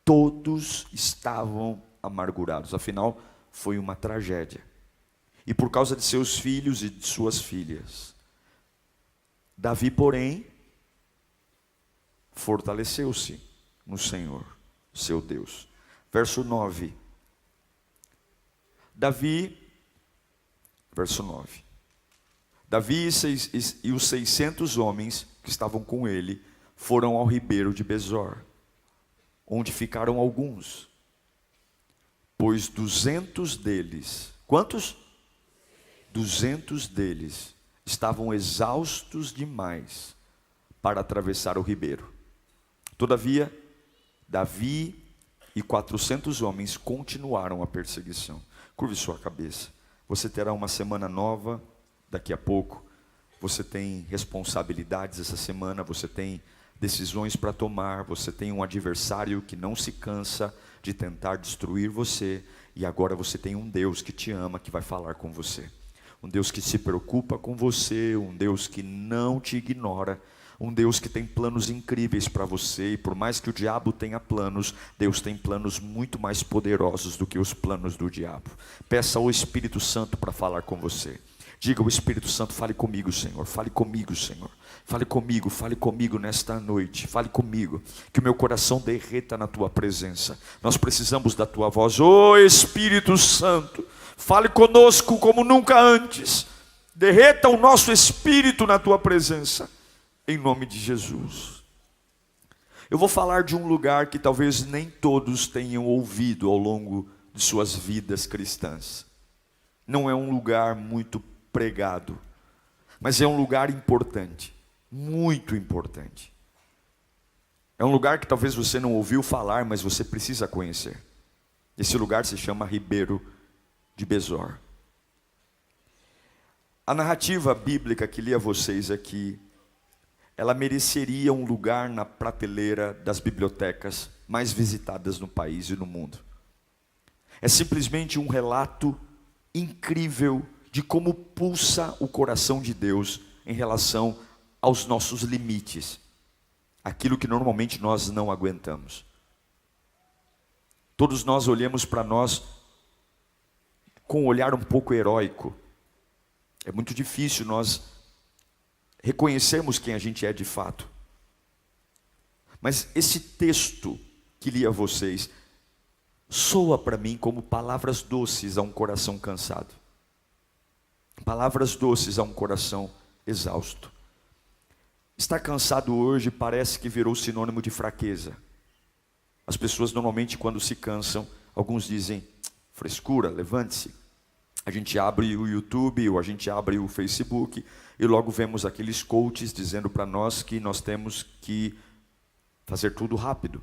Todos estavam amargurados, afinal foi uma tragédia. E por causa de seus filhos e de suas filhas. Davi, porém, fortaleceu-se no Senhor, seu Deus. Verso 9. Verso 9. Davi e os 600 homens que estavam com ele foram ao ribeiro de Besor, onde ficaram alguns, pois 200 deles, quantos? 200 deles estavam exaustos demais para atravessar o ribeiro. Todavia, Davi e 400 homens continuaram a perseguição. Curve sua cabeça. Você terá uma semana nova daqui a pouco. Você tem responsabilidades essa semana, você tem decisões para tomar, você tem um adversário que não se cansa de tentar destruir você, e agora você tem um Deus que te ama, que vai falar com você. Um Deus que se preocupa com você, um Deus que não te ignora, um Deus que tem planos incríveis para você, e por mais que o diabo tenha planos, Deus tem planos muito mais poderosos do que os planos do diabo. Peça ao Espírito Santo para falar com você. Diga ao Espírito Santo: fale comigo, Senhor, fale comigo, Senhor. Fale comigo nesta noite, fale comigo, que o meu coração derreta na tua presença. Nós precisamos da tua voz, ô Espírito Santo, fale conosco como nunca antes, derreta o nosso espírito na tua presença, em nome de Jesus. Eu vou falar de um lugar que talvez nem todos tenham ouvido ao longo de suas vidas cristãs. Não é um lugar muito pregado, mas é um lugar importante, muito importante. É um lugar que talvez você não ouviu falar, mas você precisa conhecer. Esse lugar se chama Ribeiro de Besor. A narrativa bíblica que li a vocês aqui, ela mereceria um lugar na prateleira das bibliotecas mais visitadas no país e no mundo. É simplesmente um relato incrível de como pulsa o coração de Deus em relação aos nossos limites, aquilo que normalmente nós não aguentamos. Todos nós olhamos para nós com um olhar um pouco heróico. É muito difícil nós reconhecermos quem a gente é de fato. Mas esse texto que li a vocês soa para mim como palavras doces a um coração cansado. Palavras doces a um coração exausto. Estar cansado hoje parece que virou sinônimo de fraqueza. As pessoas normalmente, quando se cansam, alguns dizem: frescura, levante-se. A gente abre o YouTube ou a gente abre o Facebook e logo vemos aqueles coaches dizendo para nós que nós temos que fazer tudo rápido,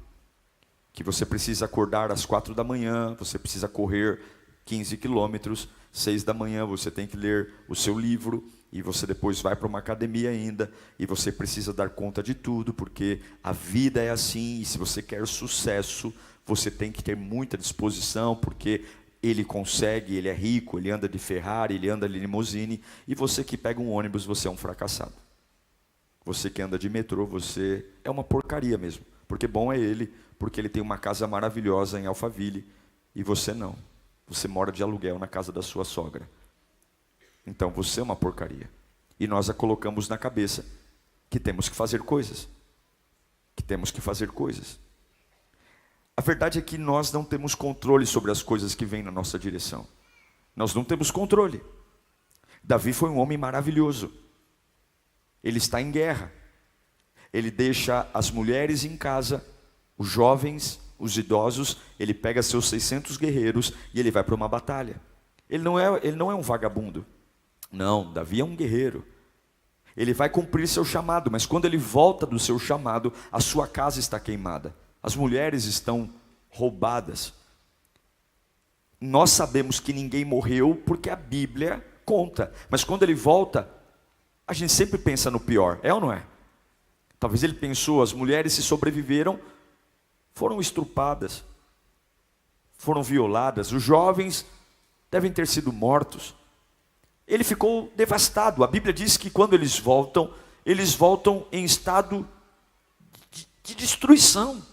que você precisa acordar às 4 da manhã, você precisa correr 15 quilômetros, 6 da manhã você tem que ler o seu livro, e você depois vai para uma academia ainda, e você precisa dar conta de tudo, porque a vida é assim, e se você quer sucesso, você tem que ter muita disposição, porque ele consegue, ele é rico, ele anda de Ferrari, ele anda de limousine, e você que pega um ônibus, você é um fracassado. Você que anda de metrô, você é uma porcaria mesmo, porque bom é ele, porque ele tem uma casa maravilhosa em Alphaville, e você não. Você mora de aluguel na casa da sua sogra. Então você é uma porcaria. E nós a colocamos na cabeça que temos que fazer coisas. Que temos que fazer coisas. A verdade é que nós não temos controle sobre as coisas que vêm na nossa direção. Nós não temos controle. Davi foi um homem maravilhoso. Ele está em guerra. Ele deixa as mulheres em casa, os jovens, os idosos, ele pega seus 600 guerreiros e ele vai para uma batalha. Ele não é um vagabundo. Não, Davi é um guerreiro. Ele vai cumprir seu chamado, mas quando ele volta do seu chamado, a sua casa está queimada. As mulheres estão roubadas. Nós sabemos que ninguém morreu porque a Bíblia conta. Mas quando ele volta, a gente sempre pensa no pior, é ou não é? Talvez ele pensou: as mulheres, se sobreviveram, foram estrupadas, foram violadas, os jovens devem ter sido mortos. Ele ficou devastado. A Bíblia diz que quando eles voltam em estado de destruição.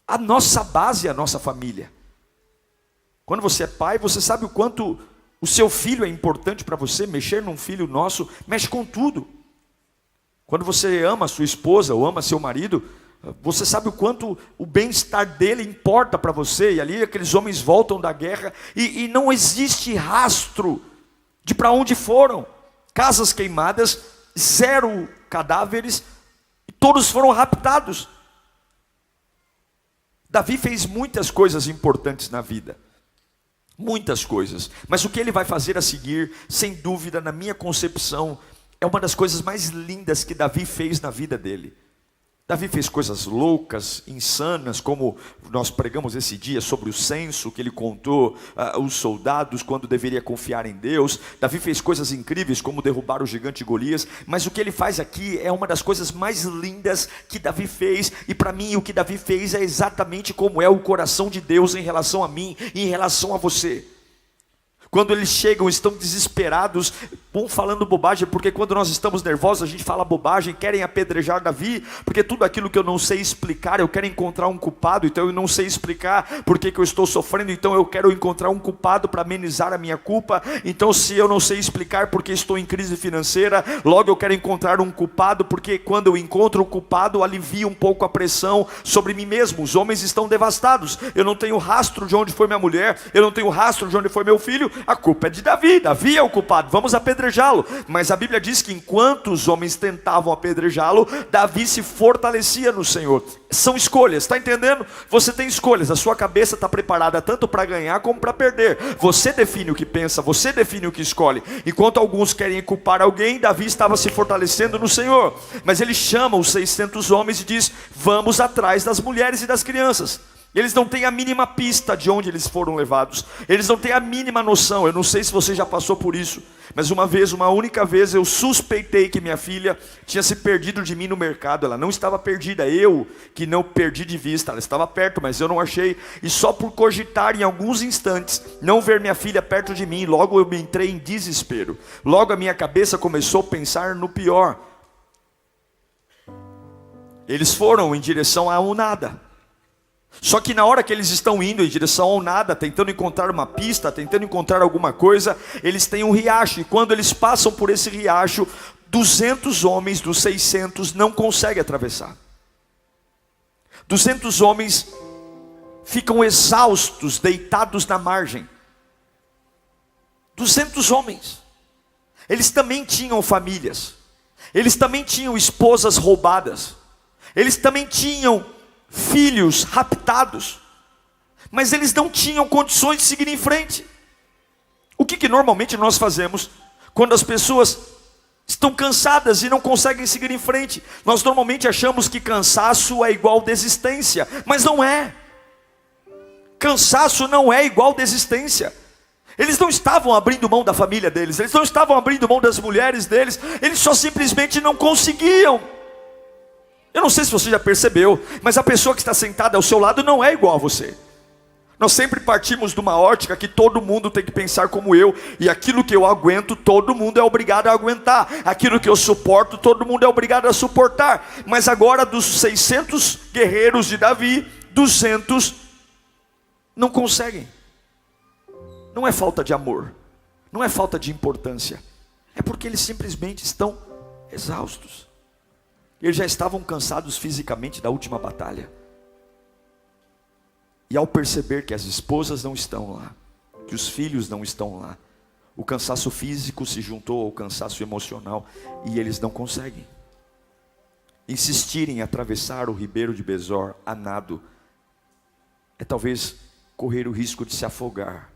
A nossa base é a nossa família. Quando você é pai, você sabe o quanto o seu filho é importante para você. Mexer num filho nosso mexe com tudo. Quando você ama a sua esposa ou ama seu marido, você sabe o quanto o bem-estar dele importa para você. E ali aqueles homens voltam da guerra e não existe rastro de para onde foram. Casas queimadas, 0 cadáveres, e todos foram raptados. Davi fez muitas coisas importantes na vida. Muitas coisas. Mas o que ele vai fazer a seguir, sem dúvida, na minha concepção, é uma das coisas mais lindas que Davi fez na vida dele. Davi fez coisas loucas, insanas, como nós pregamos esse dia sobre o censo que ele contou os soldados quando deveria confiar em Deus. Davi fez coisas incríveis, como derrubar o gigante Golias. Mas o que ele faz aqui é uma das coisas mais lindas que Davi fez. E para mim o que Davi fez é exatamente como é o coração de Deus em relação a mim e em relação a você. Quando eles chegam, estão desesperados, falando bobagem, porque quando nós estamos nervosos, a gente fala bobagem, querem apedrejar Davi, porque tudo aquilo que eu não sei explicar, eu quero encontrar um culpado, então eu não sei explicar porque que eu estou sofrendo, então eu quero encontrar um culpado para amenizar a minha culpa. Então se eu não sei explicar porque estou em crise financeira, logo eu quero encontrar um culpado, porque quando eu encontro o culpado, alivia um pouco a pressão sobre mim mesmo. Os homens estão devastados, eu não tenho rastro de onde foi minha mulher, eu não tenho rastro de onde foi meu filho. A culpa é de Davi, Davi é o culpado, vamos apedrejá-lo. Mas a Bíblia diz que enquanto os homens tentavam apedrejá-lo, Davi se fortalecia no Senhor. São escolhas, está entendendo? Você tem escolhas, a sua cabeça está preparada tanto para ganhar como para perder. Você define o que pensa, você define o que escolhe. Enquanto alguns querem culpar alguém, Davi estava se fortalecendo no Senhor. Mas ele chama os 600 homens e diz: vamos atrás das mulheres e das crianças. Eles não têm a mínima pista de onde eles foram levados. Eles não têm a mínima noção. Eu não sei se você já passou por isso, mas uma única vez eu suspeitei que minha filha tinha se perdido de mim no mercado. Ela não estava perdida, eu que não perdi de vista. Ela estava perto, mas eu não achei. E só por cogitar em alguns instantes não ver minha filha perto de mim, logo eu me entrei em desespero. Logo a minha cabeça começou a pensar no pior. Eles foram em direção a um nada. Só que na hora que eles estão indo em direção ao nada, tentando encontrar uma pista, tentando encontrar alguma coisa, eles têm um riacho. E quando eles passam por esse riacho, 200 homens dos 600 não conseguem atravessar. 200 homens ficam exaustos, deitados na margem. 200 homens. Eles também tinham famílias. Eles também tinham esposas roubadas. Eles também tinham filhos raptados, mas eles não tinham condições de seguir em frente. O que normalmente nós fazemos quando as pessoas estão cansadas e não conseguem seguir em frente? Nós normalmente achamos que cansaço é igual desistência, mas não é. Cansaço não é igual desistência. Eles não estavam abrindo mão da família deles, eles não estavam abrindo mão das mulheres deles, eles só simplesmente não conseguiam. Eu não sei se você já percebeu, mas a pessoa que está sentada ao seu lado não é igual a você. Nós sempre partimos de uma ótica que todo mundo tem que pensar como eu, e aquilo que eu aguento, todo mundo é obrigado a aguentar. Aquilo que eu suporto, todo mundo é obrigado a suportar. Mas agora dos 600 guerreiros de Davi, 200 não conseguem. Não é falta de amor, não é falta de importância, é porque eles simplesmente estão exaustos. Eles já estavam cansados fisicamente da última batalha. E ao perceber que as esposas não estão lá, que os filhos não estão lá, o cansaço físico se juntou ao cansaço emocional e eles não conseguem. Insistirem em atravessar o ribeiro de Besor a nado é talvez correr o risco de se afogar.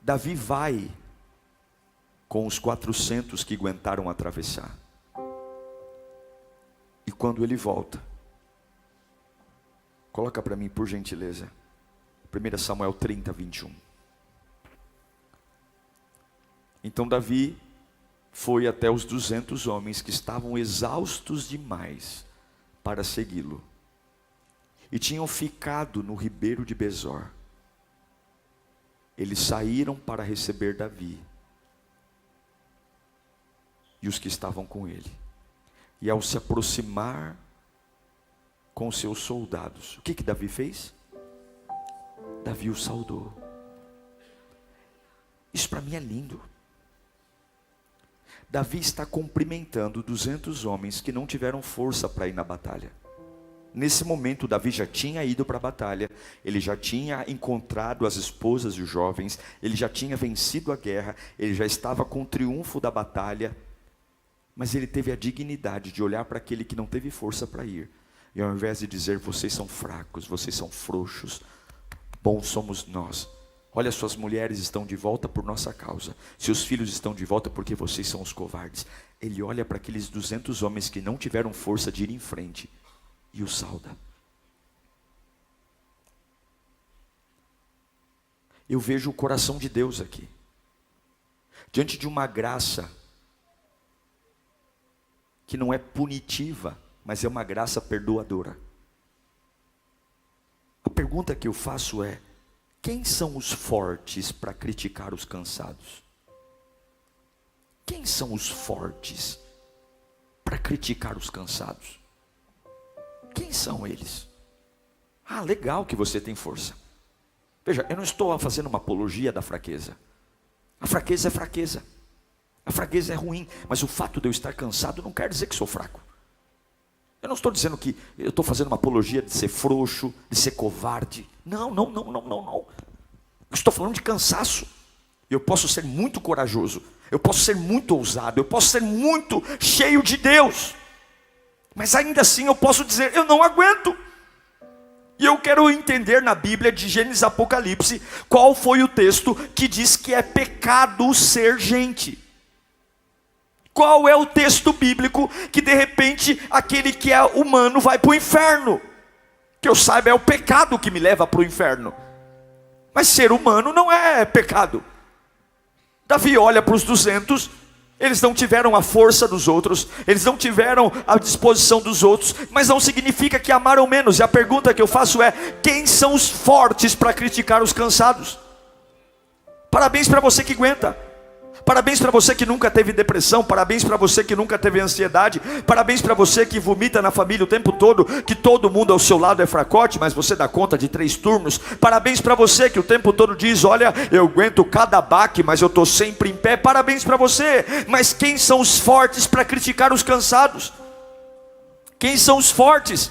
Davi vai com os 400 que aguentaram atravessar. E quando ele volta, coloca para mim por gentileza, 1 Samuel 30, 21. Então Davi foi até os 200 homens que estavam exaustos demais para segui-lo, e tinham ficado no ribeiro de Besor. Eles saíram para receber Davi e os que estavam com ele. E ao se aproximar com seus soldados. O que Davi fez? Davi o saudou. Isso para mim é lindo. Davi está cumprimentando 200 homens que não tiveram força para ir na batalha. Nesse momento, Davi já tinha ido para a batalha, ele já tinha encontrado as esposas e os jovens, ele já tinha vencido a guerra, ele já estava com o triunfo da batalha, mas ele teve a dignidade de olhar para aquele que não teve força para ir, e ao invés de dizer, vocês são fracos, vocês são frouxos, bons somos nós. Olha, suas mulheres estão de volta por nossa causa, seus filhos estão de volta porque vocês são os covardes. Ele olha para aqueles 200 homens que não tiveram força de ir em frente, e o sauda. Eu vejo o coração de Deus aqui, diante de uma graça, que não é punitiva, mas é uma graça perdoadora. A pergunta que eu faço é, quem são os fortes para criticar os cansados? Quem são os fortes para criticar os cansados? Quem são eles? Ah, legal que você tem força. Veja, eu não estou fazendo uma apologia da fraqueza. A fraqueza é fraqueza. A fraqueza é ruim. Mas o fato de eu estar cansado não quer dizer que sou fraco. Eu não estou dizendo que eu estou fazendo uma apologia de ser frouxo, de ser covarde. Não. Eu estou falando de cansaço. Eu posso ser muito corajoso. Eu posso ser muito ousado. Eu posso ser muito cheio de Deus. Mas ainda assim eu posso dizer, eu não aguento. E eu quero entender na Bíblia de Gênesis a Apocalipse, qual foi o texto que diz que é pecado ser gente. Qual é o texto bíblico que de repente aquele que é humano vai para o inferno? Que eu saiba é o pecado que me leva para o inferno. Mas ser humano não é pecado. Davi olha para os 200, eles não tiveram a força dos outros, eles não tiveram a disposição dos outros, mas não significa que amaram menos. E a pergunta que eu faço é, quem são os fortes para criticar os cansados? Parabéns para você que aguenta. Parabéns para você que nunca teve depressão, parabéns para você que nunca teve ansiedade, parabéns para você que vomita na família o tempo todo, que todo mundo ao seu lado é fracote, mas você dá conta de 3 turnos. Parabéns para você que o tempo todo diz, olha, eu aguento cada baque, mas eu estou sempre em pé. Parabéns para você. Mas quem são os fortes para criticar os cansados? Quem são os fortes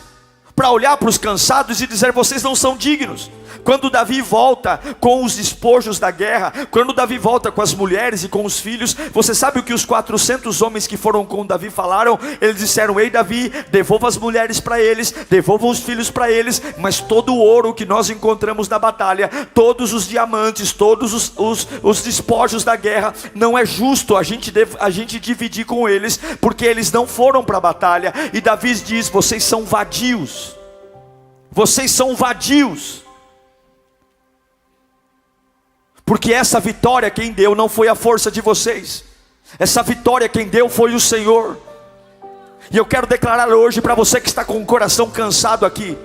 para olhar para os cansados e dizer, vocês não são dignos? Quando Davi volta com os despojos da guerra, quando Davi volta com as mulheres e com os filhos, você sabe o que os 400 homens que foram com Davi falaram? Eles disseram, ei Davi, devolva as mulheres para eles, devolva os filhos para eles, mas todo o ouro que nós encontramos na batalha, todos os diamantes, todos os despojos da guerra, não é justo a gente dividir com eles, porque eles não foram para a batalha. E Davi diz, vocês são vadios, vocês são vadios. Porque essa vitória quem deu não foi a força de vocês. Essa vitória quem deu foi o Senhor. E eu quero declarar hoje para você que está com o coração cansado aqui,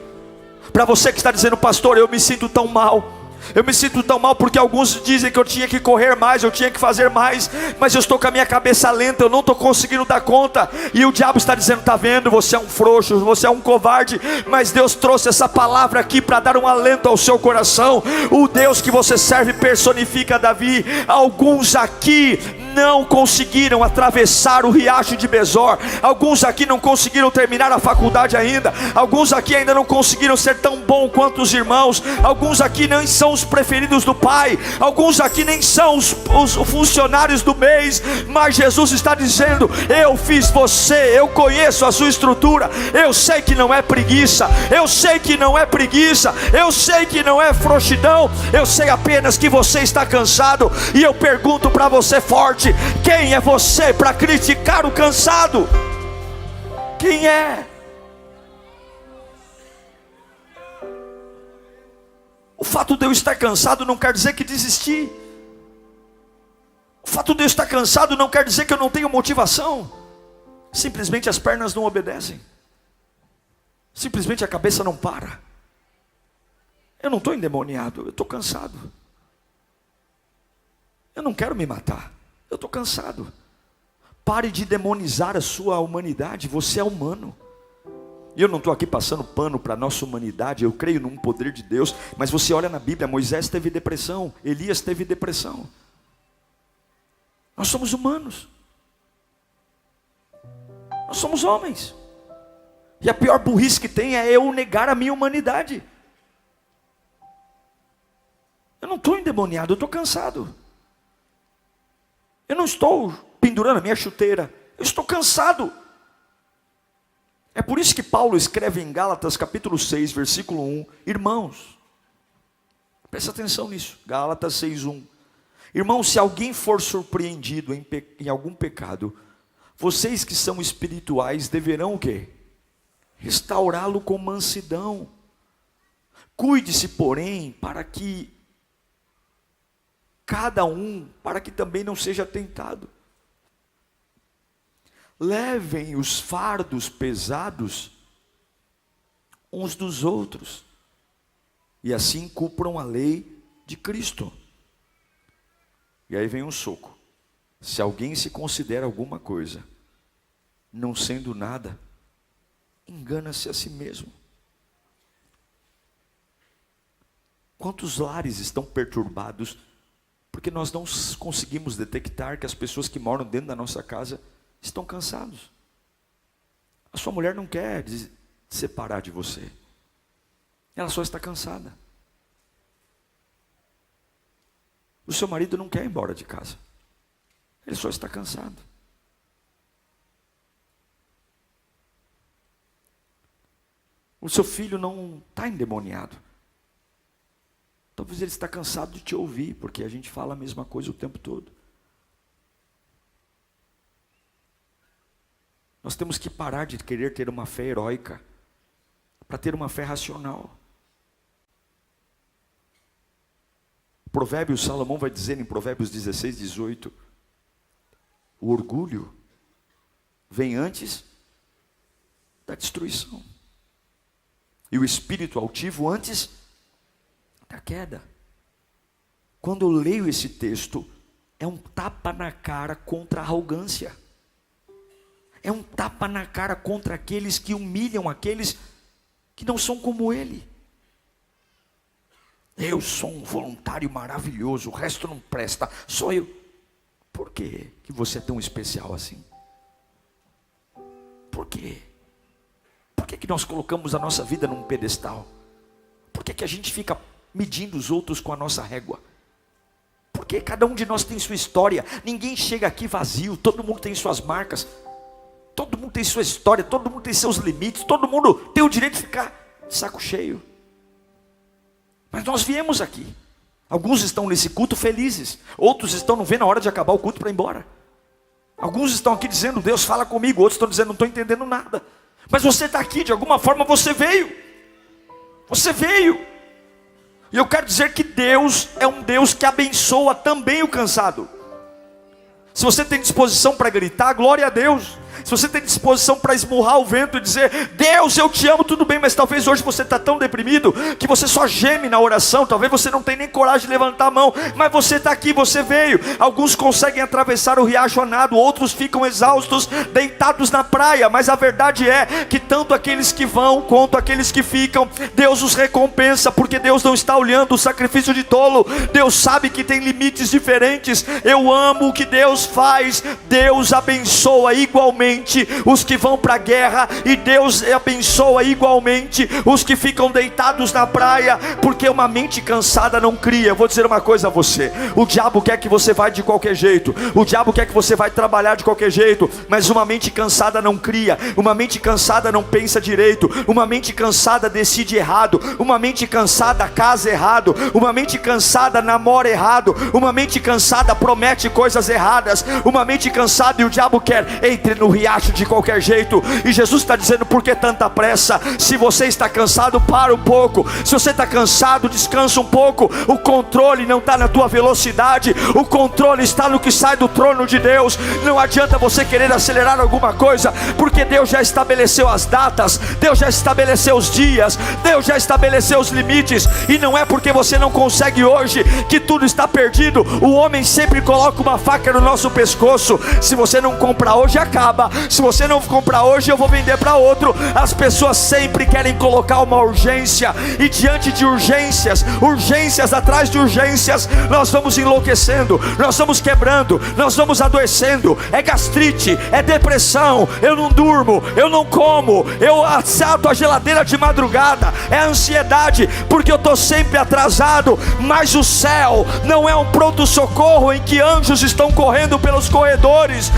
para você que está dizendo, pastor, eu me sinto tão mal. Eu me sinto tão mal porque alguns dizem que eu tinha que correr mais, eu tinha que fazer mais, mas eu estou com a minha cabeça lenta, eu não estou conseguindo dar conta. E o diabo está dizendo, está vendo, você é um frouxo, você é um covarde. Mas Deus trouxe essa palavra aqui para dar um alento ao seu coração. O Deus que você serve personifica Davi. Alguns aqui não conseguiram atravessar o riacho de Besor. Alguns aqui não conseguiram terminar a faculdade ainda. Alguns aqui ainda não conseguiram ser tão bom quanto os irmãos. Alguns aqui nem são os preferidos do pai. Alguns aqui nem são os funcionários do mês. Mas Jesus está dizendo, eu fiz você, eu conheço a sua estrutura. Eu sei que não é preguiça, eu sei que não é preguiça, eu sei que não é frouxidão. Eu sei apenas que você está cansado. E eu pergunto para você forte, quem é você para criticar o cansado? Quem é? O fato de eu estar cansado não quer dizer que desisti. O fato de eu estar cansado não quer dizer que eu não tenho motivação. Simplesmente as pernas não obedecem. Simplesmente a cabeça não para. Eu não estou endemoniado, eu estou cansado. Eu não quero me matar, eu estou cansado. Pare de demonizar a sua humanidade, você é humano. E eu não estou aqui passando pano para a nossa humanidade, eu creio num poder de Deus, mas você olha na Bíblia, Moisés teve depressão, Elias teve depressão. Nós somos humanos. Nós somos homens. E a pior burrice que tem é eu negar a minha humanidade. Eu não estou endemoniado, eu estou cansado. Eu não estou pendurando a minha chuteira, eu estou cansado. É por isso que Paulo escreve em Gálatas capítulo 6, versículo 1, irmãos, presta atenção nisso, Gálatas 6:1. Irmãos, se alguém for surpreendido em algum pecado, vocês que são espirituais deverão o quê? Restaurá-lo com mansidão. Cuide-se, porém, para que também não seja tentado. Levem os fardos pesados uns dos outros, e assim cumpram a lei de Cristo. E aí vem um soco. Se alguém se considera alguma coisa, não sendo nada, engana-se a si mesmo. Quantos lares estão perturbados, porque nós não conseguimos detectar que as pessoas que moram dentro da nossa casa estão cansados. A sua mulher não quer se separar de você, ela só está cansada. O seu marido não quer ir embora de casa, ele só está cansado. O seu filho não está endemoniado, talvez ele está cansado de te ouvir, porque a gente fala a mesma coisa o tempo todo. Nós temos que parar de querer ter uma fé heróica, para ter uma fé racional. Provérbios, Salomão vai dizer em Provérbios 16:18, o orgulho vem antes da destruição, e o espírito altivo antes da queda. Quando eu leio esse texto, é um tapa na cara contra a arrogância. É um tapa na cara contra aqueles que humilham aqueles que não são como ele. Eu sou um voluntário maravilhoso, o resto não presta, só eu. Por que você é tão especial assim? Por quê? Por que nós colocamos a nossa vida num pedestal? Por que a gente fica medindo os outros com a nossa régua? Porque cada um de nós tem sua história, ninguém chega aqui vazio, todo mundo tem suas marcas. Todo mundo tem sua história, todo mundo tem seus limites, todo mundo tem o direito de ficar de saco cheio. Mas nós viemos aqui. Alguns estão nesse culto felizes, outros estão não vendo a hora de acabar o culto para ir embora. Alguns estão aqui dizendo, Deus fala comigo, outros estão dizendo, não estou entendendo nada. Mas você está aqui, de alguma forma você veio. Você veio. E eu quero dizer que Deus é um Deus que abençoa também o cansado. Se você tem disposição para gritar, glória a Deus. Se você tem disposição para esmurrar o vento e dizer, Deus eu te amo, tudo bem. Mas talvez hoje você está tão deprimido que você só geme na oração. Talvez você não tenha nem coragem de levantar a mão, mas você está aqui, você veio. Alguns conseguem atravessar o riacho a nado, outros ficam exaustos, deitados na praia. Mas a verdade é que tanto aqueles que vão quanto aqueles que ficam, Deus os recompensa, porque Deus não está olhando o sacrifício de tolo. Deus sabe que tem limites diferentes. Eu amo o que Deus faz. Deus abençoa igualmente os que vão para a guerra, e Deus abençoa igualmente os que ficam deitados na praia, porque uma mente cansada não cria. Eu vou dizer uma coisa a você: o diabo quer que você vá de qualquer jeito, o diabo quer que você vá trabalhar de qualquer jeito, mas uma mente cansada não cria, uma mente cansada não pensa direito, uma mente cansada decide errado, uma mente cansada casa errado, uma mente cansada namora errado, uma mente cansada promete coisas erradas, uma mente cansada, e o diabo quer, entre no riacho de qualquer jeito. E Jesus está dizendo, por que tanta pressa? Se você está cansado, para um pouco. Se você está cansado, descansa um pouco. O controle não está na tua velocidade, o controle está no que sai do trono de Deus. Não adianta você querer acelerar alguma coisa, porque Deus já estabeleceu as datas, Deus já estabeleceu os dias, Deus já estabeleceu os limites. E não é porque você não consegue hoje que tudo está perdido. O homem sempre coloca uma faca no nosso pescoço: se você não comprar hoje, acaba. Se você não comprar hoje, eu vou vender para outro. As pessoas sempre querem colocar uma urgência, e diante de urgências, urgências atrás de urgências, nós vamos enlouquecendo, nós vamos quebrando, nós vamos adoecendo. É gastrite, é depressão, eu não durmo, eu não como, eu assalto a geladeira de madrugada, é ansiedade, porque eu estou sempre atrasado. Mas o céu não é um pronto-socorro em que anjos estão correndo pelos corredores,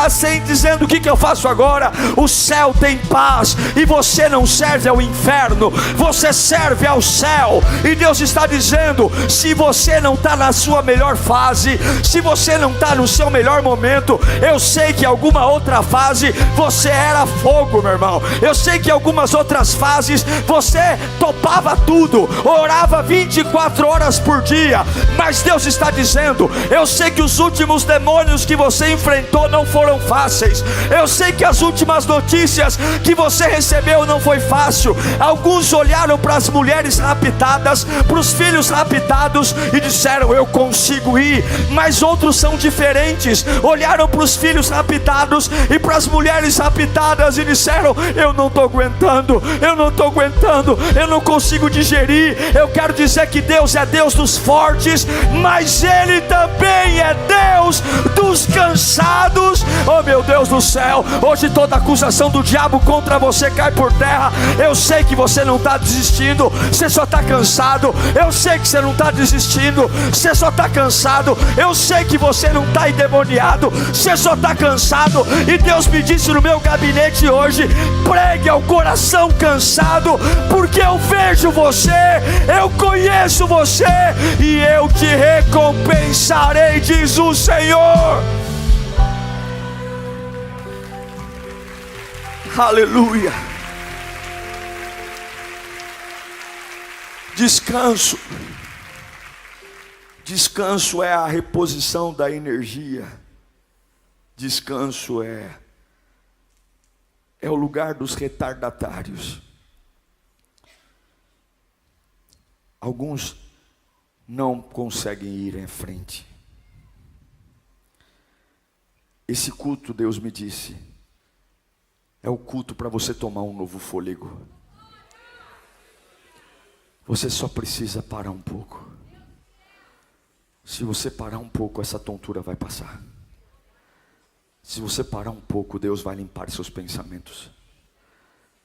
sem dizendo o que eu faço agora. O céu tem paz, e você não serve ao inferno, você serve ao céu. E Deus está dizendo: se você não está na sua melhor fase, se você não está no seu melhor momento, eu sei que alguma outra fase você era fogo, meu irmão. Eu sei que algumas outras fases você topava tudo, orava 24 horas por dia. Mas Deus está dizendo: eu sei que os últimos demônios que você enfrentou não foram fáceis. Eu sei que as últimas notícias que você recebeu não foi fácil. Alguns olharam para as mulheres raptadas, para os filhos raptados, e disseram: eu consigo ir. Mas outros são diferentes, olharam para os filhos raptados e para as mulheres raptadas e disseram: eu não estou aguentando, eu não estou aguentando, eu não consigo digerir. Eu quero dizer que Deus é Deus dos fortes, mas Ele também é Deus dos cansados. Oh meu Deus do céu, hoje toda acusação do diabo contra você cai por terra. Eu sei que você não está desistindo, você só está cansado. Eu sei que você não está desistindo, você só está cansado. Eu sei que você não está endemoniado, você só está cansado. E Deus me disse no meu gabinete hoje: pregue ao coração cansado, porque eu vejo você, eu conheço você, e eu te recompensarei, diz o Senhor. Aleluia. Descanso. Descanso é a reposição da energia. Descanso é o lugar dos retardatários. Alguns não conseguem ir em frente. Esse culto, Deus me disse, é o culto para você tomar um novo fôlego. Você só precisa parar um pouco. Se você parar um pouco, essa tontura vai passar. Se você parar um pouco, Deus vai limpar seus pensamentos.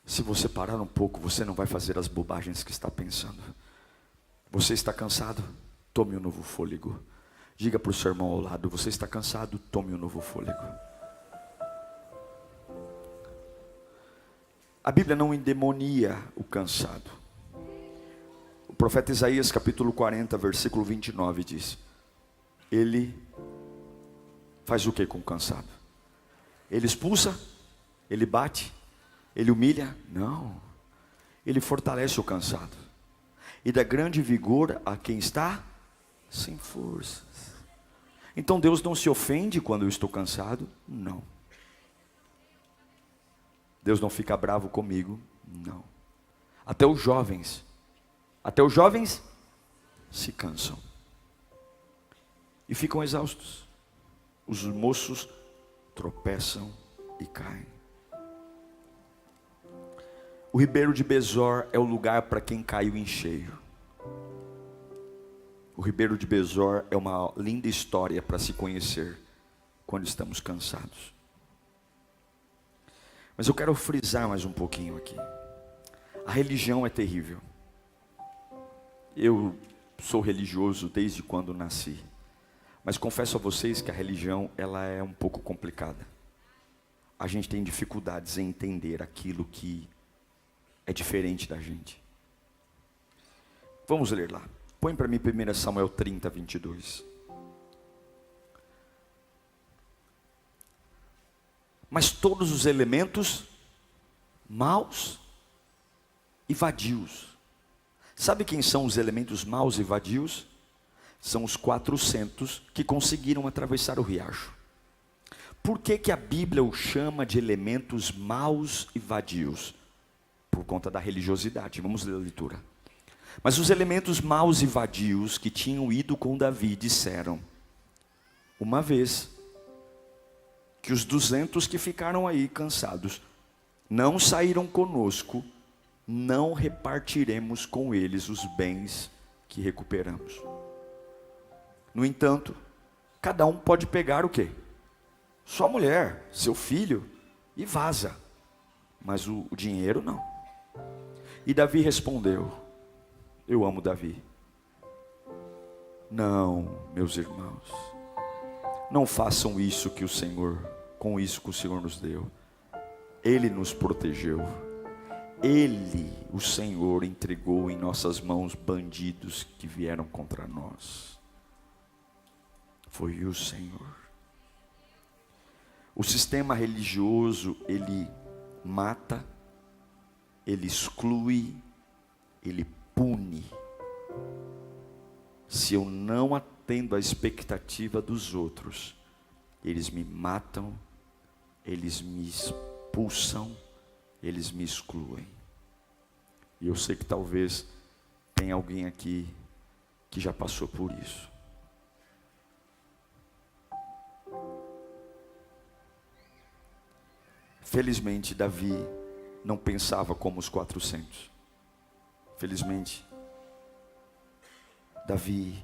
Se você parar um pouco, você não vai fazer as bobagens que está pensando. Você está cansado? Tome um novo fôlego. Diga para o seu irmão ao lado: você está cansado? Tome um novo fôlego. A Bíblia não endemonia o cansado. O profeta Isaías capítulo 40, versículo 29 diz: ele faz o que com o cansado? Ele expulsa? Ele bate? Ele humilha? Não. Ele fortalece o cansado e dá grande vigor a quem está sem forças. Então Deus não se ofende quando eu estou cansado? Não. Deus não fica bravo comigo? Não. Até os jovens se cansam e ficam exaustos. Os moços tropeçam e caem. O ribeiro de Besor é o lugar para quem caiu em cheio. O ribeiro de Besor é uma linda história para se conhecer quando estamos cansados. Mas eu quero frisar mais um pouquinho aqui. A religião é terrível. Eu sou religioso desde quando nasci. Mas confesso a vocês que a religião, ela é um pouco complicada. A gente tem dificuldades em entender aquilo que é diferente da gente. Vamos ler lá. Põe para mim 1 Samuel 30, 22. Mas todos os elementos maus e vadios. Sabe quem são os elementos maus e vadios? São os 400 que conseguiram atravessar o riacho. Por que a Bíblia o chama de elementos maus e vadios? Por conta da religiosidade. Vamos ler a leitura. Mas os elementos maus e vadios que tinham ido com Davi disseram: uma vez que os 200 que ficaram aí cansados não saíram conosco, não repartiremos com eles os bens que recuperamos. No entanto, cada um pode pegar o quê? Sua mulher, seu filho, e vaza. Mas o dinheiro não. E Davi respondeu, eu amo Davi. Não, meus irmãos, não façam isso que o Senhor, com isso que o Senhor nos deu. Ele nos protegeu. Ele, o Senhor, entregou em nossas mãos bandidos que vieram contra nós. Foi o Senhor. O sistema religioso, ele mata, ele exclui, ele pune. Se eu não atendo à expectativa dos outros, eles me matam, eles me expulsam, eles me excluem. E eu sei que talvez tenha alguém aqui que já passou por isso. Felizmente, Davi não pensava como os 400. Felizmente, Davi,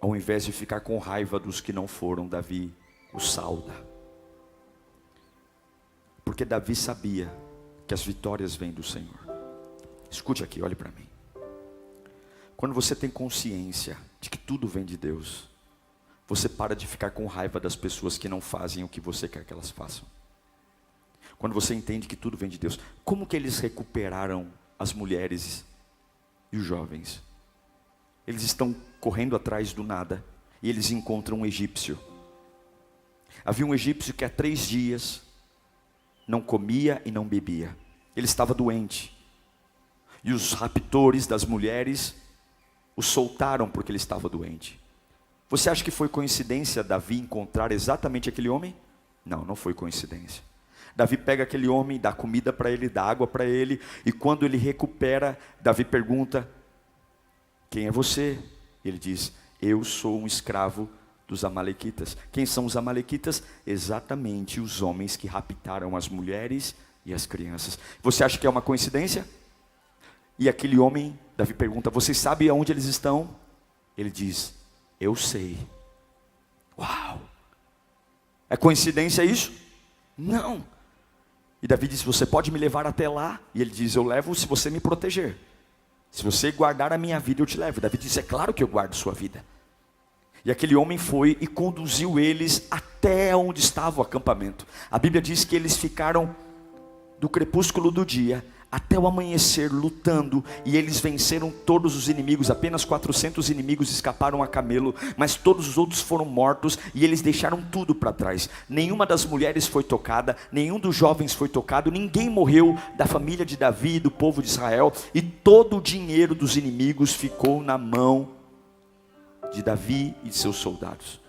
ao invés de ficar com raiva dos que não foram, Davi os sauda. Porque Davi sabia que as vitórias vêm do Senhor. Escute aqui, olhe para mim. Quando você tem consciência de que tudo vem de Deus, você para de ficar com raiva das pessoas que não fazem o que você quer que elas façam. Quando você entende que tudo vem de Deus. Como que eles recuperaram as mulheres e os jovens? Eles estão correndo atrás do nada e eles encontram um egípcio. Havia um egípcio que há 3 dias não comia e não bebia. Ele estava doente. E os raptores das mulheres o soltaram porque ele estava doente. Você acha que foi coincidência Davi encontrar exatamente aquele homem? Não, não foi coincidência. Davi pega aquele homem, dá comida para ele, dá água para ele, e quando ele recupera, Davi pergunta, quem é você? Ele diz, eu sou um escravo dos amalequitas. Quem são os amalequitas? Exatamente os homens que raptaram as mulheres e as crianças. Você acha que é uma coincidência? E aquele homem, Davi pergunta, você sabe aonde eles estão? Ele diz, eu sei. Uau! É coincidência isso? Não. E Davi disse, você pode me levar até lá? E ele diz, eu levo se você me proteger. Se você guardar a minha vida, eu te levo. Davi disse, é claro que eu guardo sua vida. E aquele homem foi e conduziu eles até onde estava o acampamento. A Bíblia diz que eles ficaram do crepúsculo do dia até o amanhecer lutando, e eles venceram todos os inimigos. Apenas 400 inimigos escaparam a camelo, mas todos os outros foram mortos, e eles deixaram tudo para trás. Nenhuma das mulheres foi tocada, nenhum dos jovens foi tocado, ninguém morreu da família de Davi e do povo de Israel, e todo o dinheiro dos inimigos ficou na mão de Davi e de seus soldados.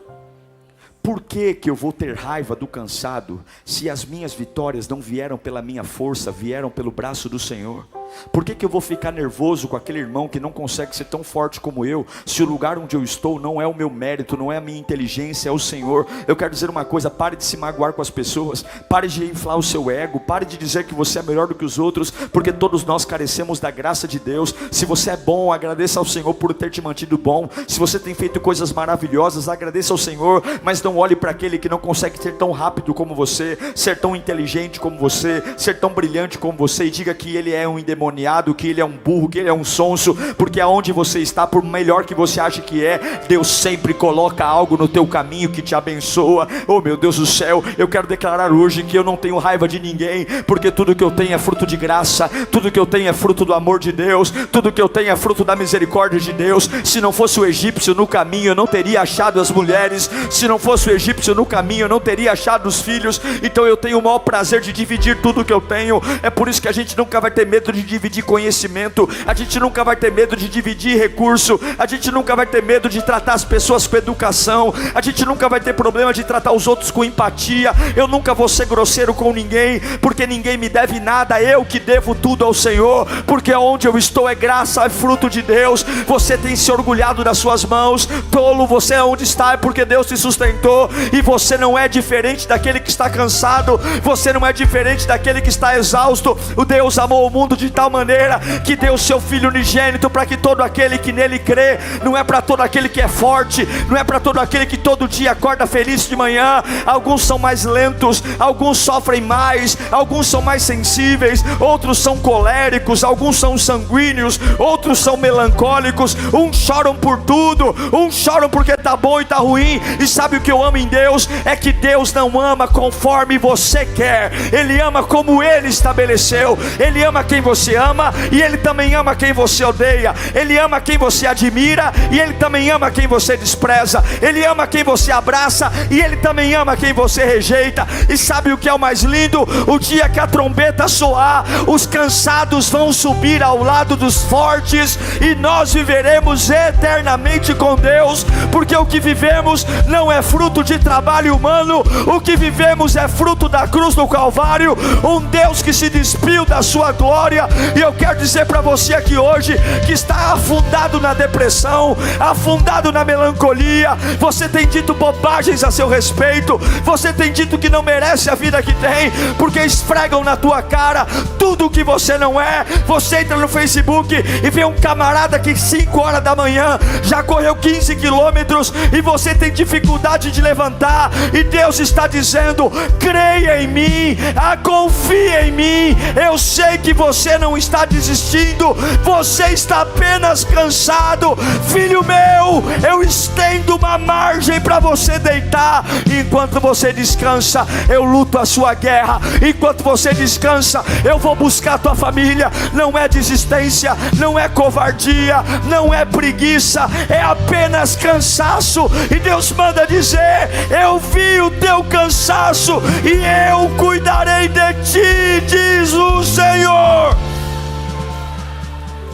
Por que eu vou ter raiva do cansado, se as minhas vitórias não vieram pela minha força, vieram pelo braço do Senhor? Por que eu vou ficar nervoso com aquele irmão que não consegue ser tão forte como eu, se o lugar onde eu estou não é o meu mérito, não é a minha inteligência, é o Senhor? Eu quero dizer uma coisa, pare de se magoar com as pessoas, pare de inflar o seu ego, pare de dizer que você é melhor do que os outros, porque todos nós carecemos da graça de Deus. Se você é bom, agradeça ao Senhor por ter te mantido bom. Se você tem feito coisas maravilhosas, agradeça ao Senhor, mas não olhe para aquele que não consegue ser tão rápido como você, ser tão inteligente como você, ser tão brilhante como você, e diga que ele é um endemoniado, que ele é um burro, que ele é um sonso, porque aonde você está, por melhor que você ache que é, Deus sempre coloca algo no teu caminho que te abençoa. Oh meu Deus do céu, eu quero declarar hoje que eu não tenho raiva de ninguém, porque tudo que eu tenho é fruto de graça, tudo que eu tenho é fruto do amor de Deus, tudo que eu tenho é fruto da misericórdia de Deus. Se não fosse o egípcio no caminho, eu não teria achado as mulheres. Se não fosse o egípcio no caminho, eu não teria achado os filhos. Então eu tenho o maior prazer de dividir tudo que eu tenho. É por isso que a gente nunca vai ter medo de dividir conhecimento, a gente nunca vai ter medo de dividir recurso, a gente nunca vai ter medo de tratar as pessoas com educação, a gente nunca vai ter problema de tratar os outros com empatia. Eu nunca vou ser grosseiro com ninguém, porque ninguém me deve nada, eu que devo tudo ao Senhor, porque onde eu estou é graça, é fruto de Deus. Você tem se orgulhado das suas mãos, tolo, você é onde está é porque Deus te sustentou, e você não é diferente daquele que está cansado, você não é diferente daquele que está exausto. O Deus amou o mundo de tal maneira que deu o seu Filho unigênito, para que todo aquele que nele crê, não é para todo aquele que é forte, não é para todo aquele que todo dia acorda feliz de manhã. Alguns são mais lentos, alguns sofrem mais, alguns são mais sensíveis, outros são coléricos, alguns são sanguíneos, outros são melancólicos. Uns choram por tudo, uns choram porque está bom e está ruim. E sabe o que eu amo em Deus? É que Deus não ama conforme você quer, Ele ama como Ele estabeleceu. Ele ama quem você ama, e Ele também ama quem você odeia. Ele ama quem você admira, e Ele também ama quem você despreza. Ele ama quem você abraça, e Ele também ama quem você rejeita. E sabe o que é o mais lindo? O dia que a trombeta soar, os cansados vão subir ao lado dos fortes, e nós viveremos eternamente com Deus, porque o que vivemos não é fruto de trabalho humano, o que vivemos é fruto da cruz do Calvário, um Deus que se despiu da sua glória. E eu quero dizer para você aqui hoje, que está afundado na depressão, afundado na melancolia, você tem dito bobagens a seu respeito, você tem dito que não merece a vida que tem, porque esfregam na tua cara tudo o que você não é. Você entra no Facebook e vê um camarada que 5 horas da manhã já correu 15 quilômetros, e você tem dificuldade de levantar, e Deus está dizendo: creia em mim, confia em mim. Eu sei que você não está desistindo, você está apenas cansado. Filho meu, eu estendo uma margem para você deitar. Enquanto você descansa, eu luto a sua guerra. Enquanto você descansa, eu vou buscar a tua família. Não é desistência, não é covardia, não é preguiça, é apenas cansaço. E Deus manda dizer: eu vi o teu cansaço e eu cuidarei de ti, diz o Senhor.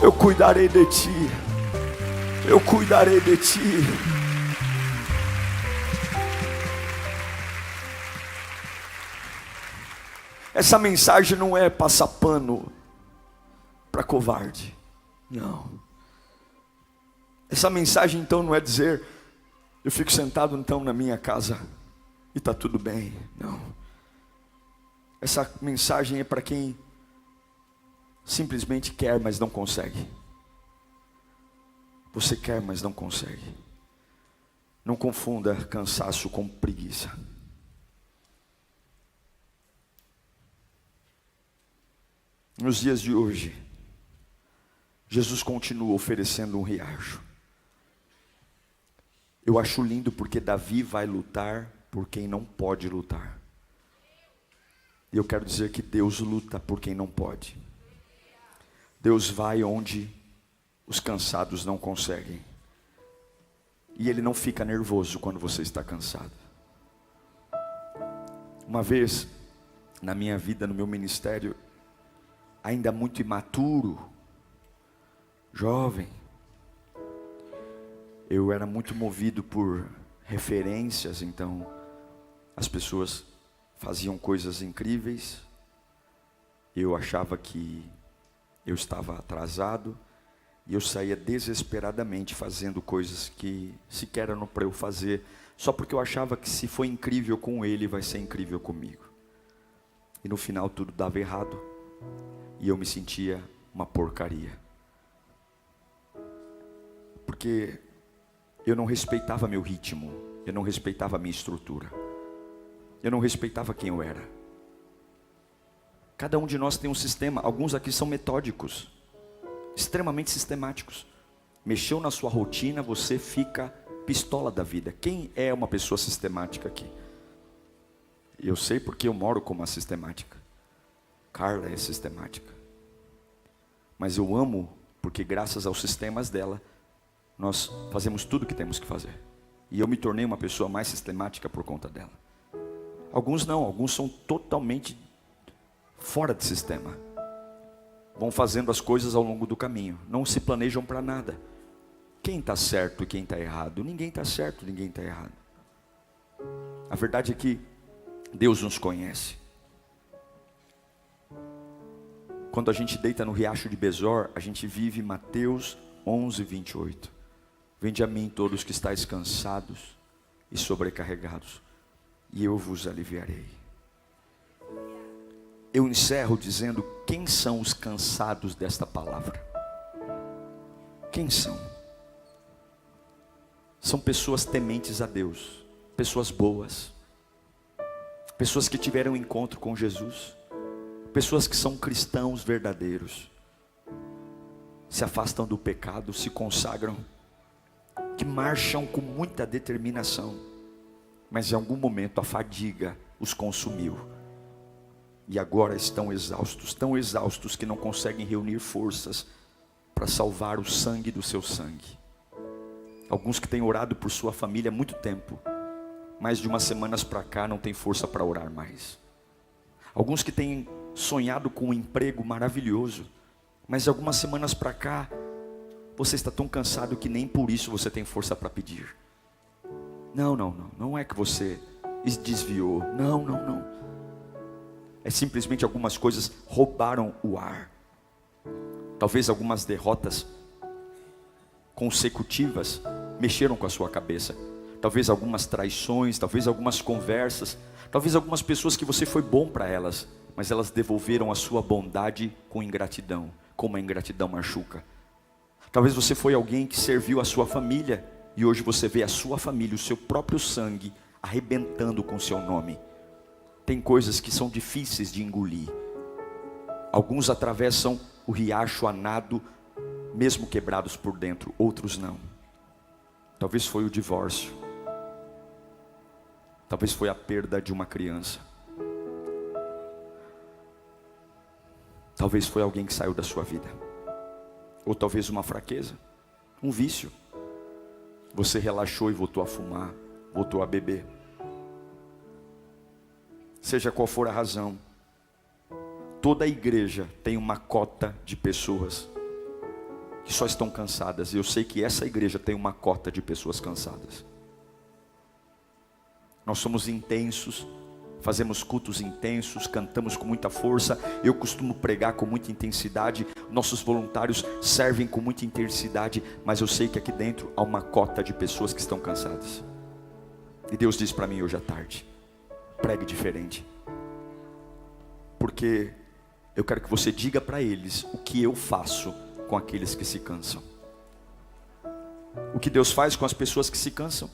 Eu cuidarei de ti, eu cuidarei de ti. Essa mensagem não é passar pano para covarde, não. Essa mensagem então não é dizer: eu fico sentado então na minha casa e está tudo bem, não. Essa mensagem é para quem simplesmente quer, mas não consegue. Você quer, mas não consegue. Não confunda cansaço com preguiça. Nos dias de hoje, Jesus continua oferecendo um riacho. Eu acho lindo porque Davi vai lutar por quem não pode lutar. E eu quero dizer que Deus luta por quem não pode. Deus vai onde os cansados não conseguem. E Ele não fica nervoso quando você está cansado. Uma vez, na minha vida, no meu ministério, ainda muito imaturo, jovem, eu era muito movido por referências. Então as pessoas faziam coisas incríveis, eu achava que eu estava atrasado, e eu saía desesperadamente fazendo coisas que sequer eram para eu fazer, só porque eu achava que se foi incrível com ele, vai ser incrível comigo. E no final tudo dava errado, e eu me sentia uma porcaria, porque eu não respeitava meu ritmo, eu não respeitava minha estrutura, eu não respeitava quem eu era. Cada um de nós tem um sistema. Alguns aqui são metódicos, extremamente sistemáticos. Mexeu na sua rotina, você fica pistola da vida. Quem é uma pessoa sistemática aqui? Eu sei porque eu moro com uma sistemática. Carla é sistemática. Mas eu amo porque graças aos sistemas dela, nós fazemos tudo o que temos que fazer. E eu me tornei uma pessoa mais sistemática por conta dela. Alguns não, alguns são totalmente fora de sistema. vão fazendo as coisas ao longo do caminho, não se planejam para nada. Quem está certo e quem está errado? Ninguém está certo, ninguém está errado. A verdade é que Deus nos conhece. Quando a gente deita no riacho de Besor, a gente vive Mateus 11, 28. Vinde a mim todos que estáis cansados e sobrecarregados, e eu vos aliviarei. Eu encerro dizendo: quem são os cansados desta palavra? Quem são? São pessoas tementes a Deus, pessoas boas, pessoas que tiveram um encontro com Jesus, pessoas que são cristãos verdadeiros, se afastam do pecado, se consagram, que marcham com muita determinação, mas em algum momento a fadiga os consumiu, e agora estão exaustos, tão exaustos que não conseguem reunir forças para salvar o sangue do seu sangue. Alguns que têm orado por sua família há muito tempo, mas de umas semanas para cá não tem força para orar mais. Alguns que têm sonhado com um emprego maravilhoso, mas de algumas semanas para cá você está tão cansado que nem por isso você tem força para pedir. Não é que você desviou, não. É simplesmente algumas coisas roubaram o ar. Talvez algumas derrotas consecutivas mexeram com a sua cabeça. Talvez algumas traições, talvez algumas conversas, talvez algumas pessoas que você foi bom para elas, mas elas devolveram a sua bondade com ingratidão, como a ingratidão machuca. Talvez você foi alguém que serviu a sua família, e hoje você vê a sua família, o seu próprio sangue, arrebentando com o seu nome. Tem coisas que são difíceis de engolir. Alguns atravessam o riacho a nado, mesmo quebrados por dentro, outros não. Talvez foi o divórcio. Talvez foi a perda de uma criança. Talvez foi alguém que saiu da sua vida. Ou talvez uma fraqueza, um vício. Você relaxou e voltou a fumar, voltou a beber. Seja qual for a razão, toda a igreja tem uma cota de pessoas que só estão cansadas. E eu sei que essa igreja tem uma cota de pessoas cansadas. Nós somos intensos, fazemos cultos intensos, cantamos com muita força. Eu costumo pregar com muita intensidade. Nossos voluntários servem com muita intensidade. Mas eu sei que aqui dentro há uma cota de pessoas que estão cansadas. E Deus diz para mim hoje à tarde: pregue diferente. Porque eu quero que você diga para eles o que eu faço com aqueles que se cansam. O que Deus faz com as pessoas que se cansam?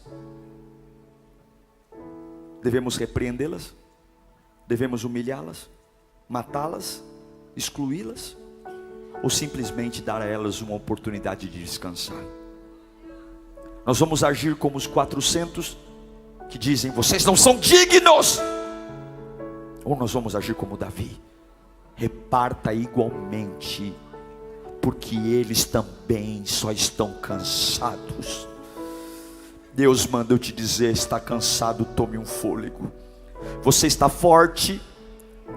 Devemos repreendê-las? Devemos humilhá-las? Matá-las? Excluí-las? Ou simplesmente dar a elas uma oportunidade de descansar? Nós vamos agir como os 400 que dizem: vocês não são dignos? Ou nós vamos agir como Davi: reparta igualmente, porque eles também só estão cansados. Deus manda eu te dizer: está cansado, tome um fôlego. Você está forte,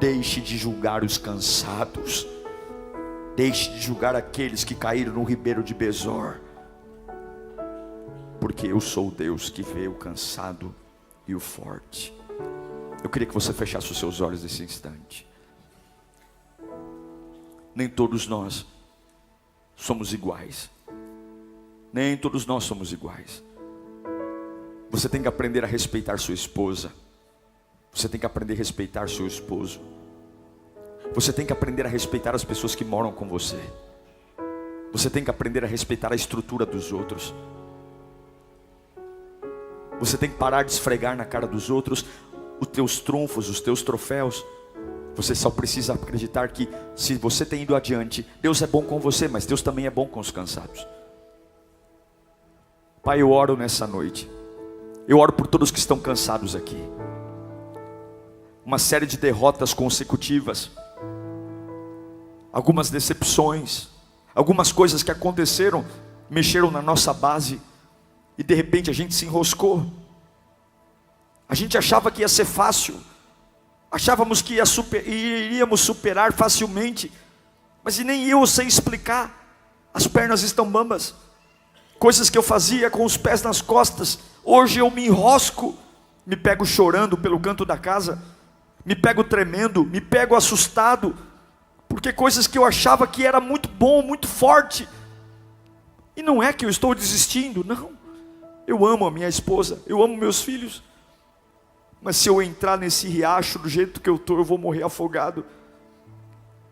deixe de julgar os cansados. Deixe de julgar aqueles que caíram no ribeiro de Besor. Porque eu sou o Deus que vê o cansado e o forte. Eu queria que você fechasse os seus olhos nesse instante. Nem todos nós somos iguais. Nem todos nós somos iguais. Você tem que aprender a respeitar sua esposa. Você tem que aprender a respeitar seu esposo. Você tem que aprender a respeitar as pessoas que moram com você. Você tem que aprender a respeitar a estrutura dos outros. Você tem que parar de esfregar na cara dos outros os teus trunfos, os teus troféus. Você só precisa acreditar que se você tem ido adiante, Deus é bom com você, mas Deus também é bom com os cansados. Pai, eu oro nessa noite. Eu oro por todos que estão cansados aqui. Uma série de derrotas consecutivas, algumas decepções, algumas coisas que aconteceram, mexeram na nossa base, e de repente a gente se enroscou. A gente achava que ia ser fácil, achávamos que iríamos superar facilmente, Mas e nem eu sei explicar. As pernas estão bambas. Coisas que eu fazia com os pés nas costas, hoje eu me enrosco, me pego chorando pelo canto da casa, me pego tremendo, me pego assustado, porque coisas que eu achava que era muito bom, muito forte, e não é que eu estou desistindo, não. Eu amo a minha esposa, eu amo meus filhos, mas se eu entrar nesse riacho do jeito que eu estou, eu vou morrer afogado.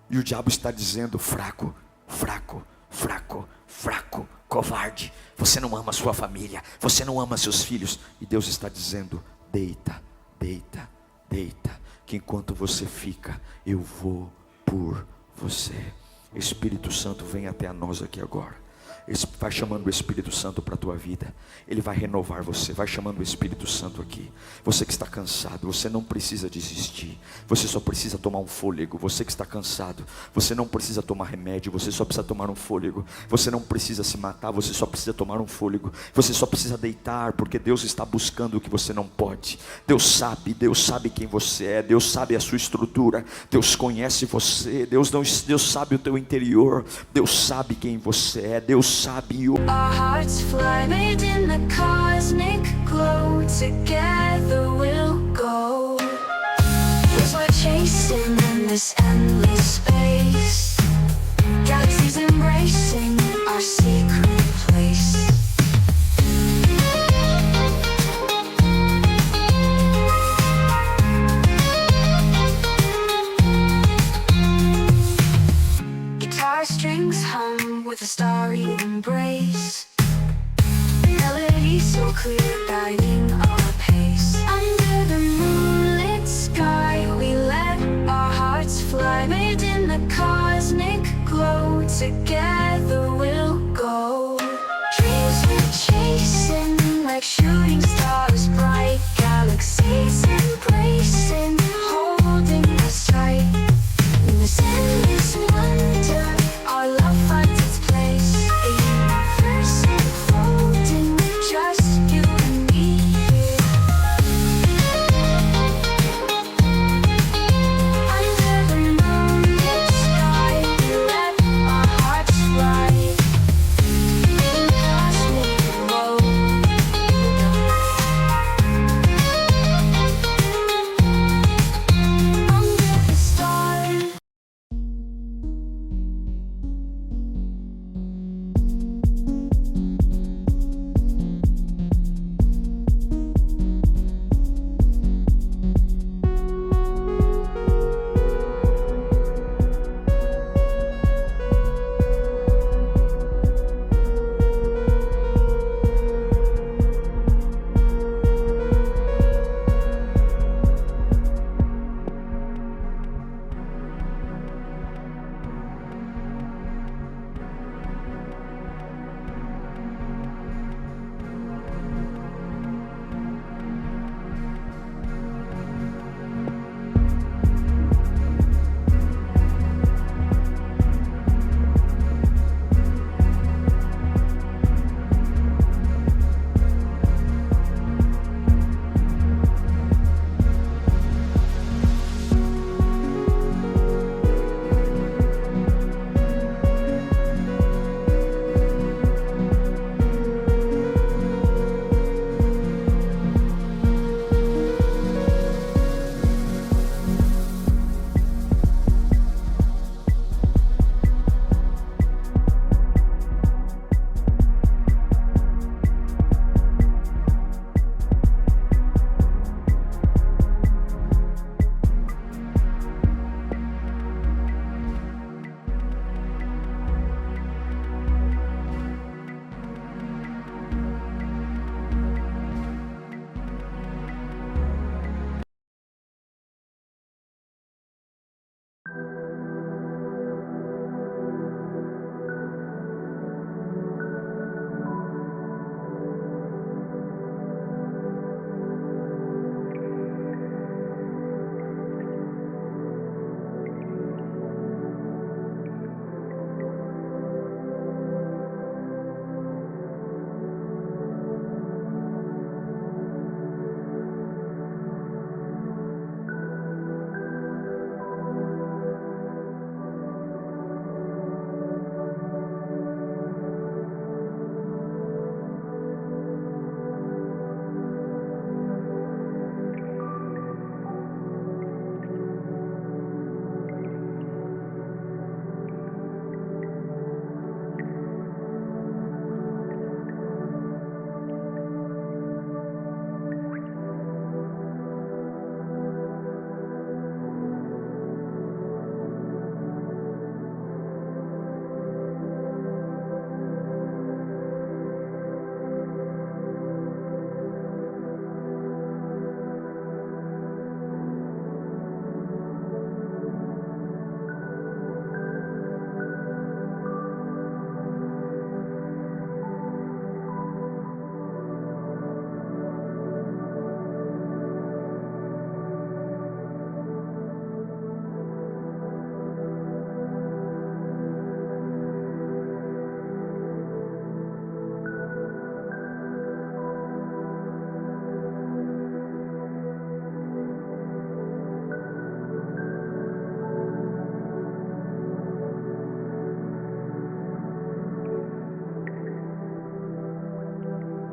E o diabo está dizendo: fraco, fraco, fraco, fraco, covarde, você não ama a sua família, você não ama seus filhos. E Deus está dizendo: deita, deita, deita, que enquanto você fica, eu vou por você. Espírito Santo, vem até a nós aqui agora. Vai chamando o Espírito Santo para a tua vida. Ele vai renovar você. Vai chamando o Espírito Santo aqui. Você que está cansado, você não precisa desistir. Você só precisa tomar um fôlego. Você que está cansado, você não precisa tomar remédio. Você só precisa tomar um fôlego. Você não precisa se matar. Você só precisa tomar um fôlego. Você só precisa deitar, porque Deus está buscando o que você não pode. Deus sabe quem você é. Deus sabe a sua estrutura. Deus conhece você. Deus sabe o teu interior. Deus sabe quem você é. Deus sabe o... Our hearts fly, made in the cosmic glow. Together we'll go. 'Cause we're chasing in this endless space. Galaxies embracing our secret place. Guitar strings hum with a starry embrace. Melody so clear, guiding our pace. Under the moonlit sky, we let our hearts fly, made in the cosmic glow. Together